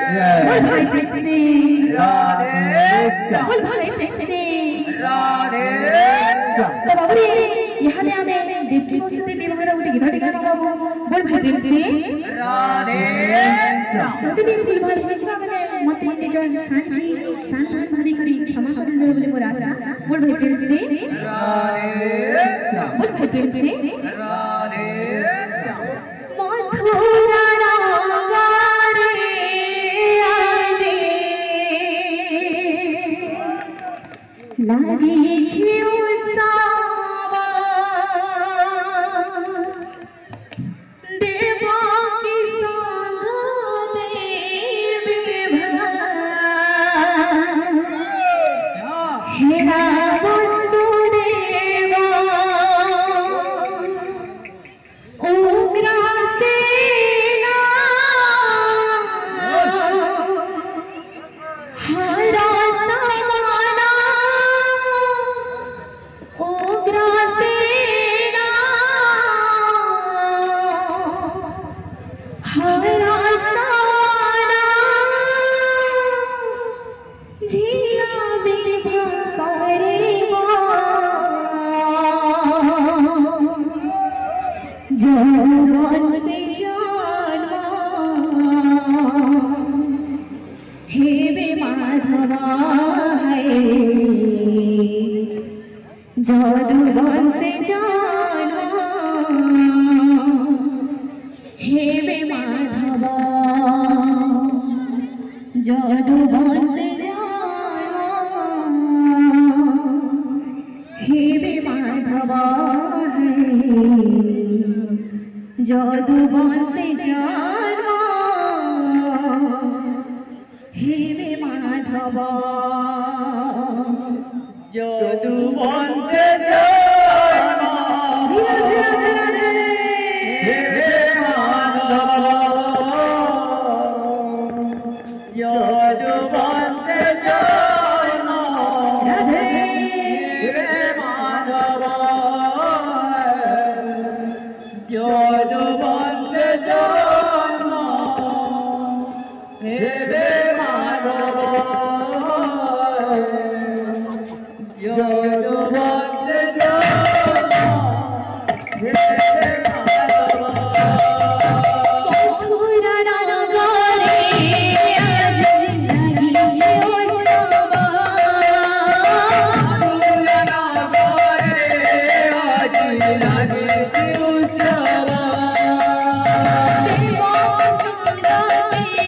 बोल भाई प्रेम से राधे बोल भाई प्रेम से राधे तो बाबू रे यहाँ ले आमे देवकी बसते विवाहर उठे गीताटी गाना गाबो बोल भाई प्रेम से राधे যদি भी भूल भाल হয়েছে মানে মতে নিজন সাঁচি সান ভাবি করি ক্ষমা করে দেবে বলে মোর আশা बोल भाई प्रेम से राधे बोल भाई प्रेम से राधे मधुरा रागारे आजे লাগিছে উৎসবা দেবকী সঙ্গ দেবে হেরা বসুদেবা উগ্রসেনা হরা সমানা উগ্রসেনা হরা সমানা জিয়া বিভা করিবা যৌবন से जन्म हे बे माधवा है যৌবন से जन्म हे बे माधवा যৌবन से जन्म हे बे माधवा है যদুবন से जन्म हे बे माधव।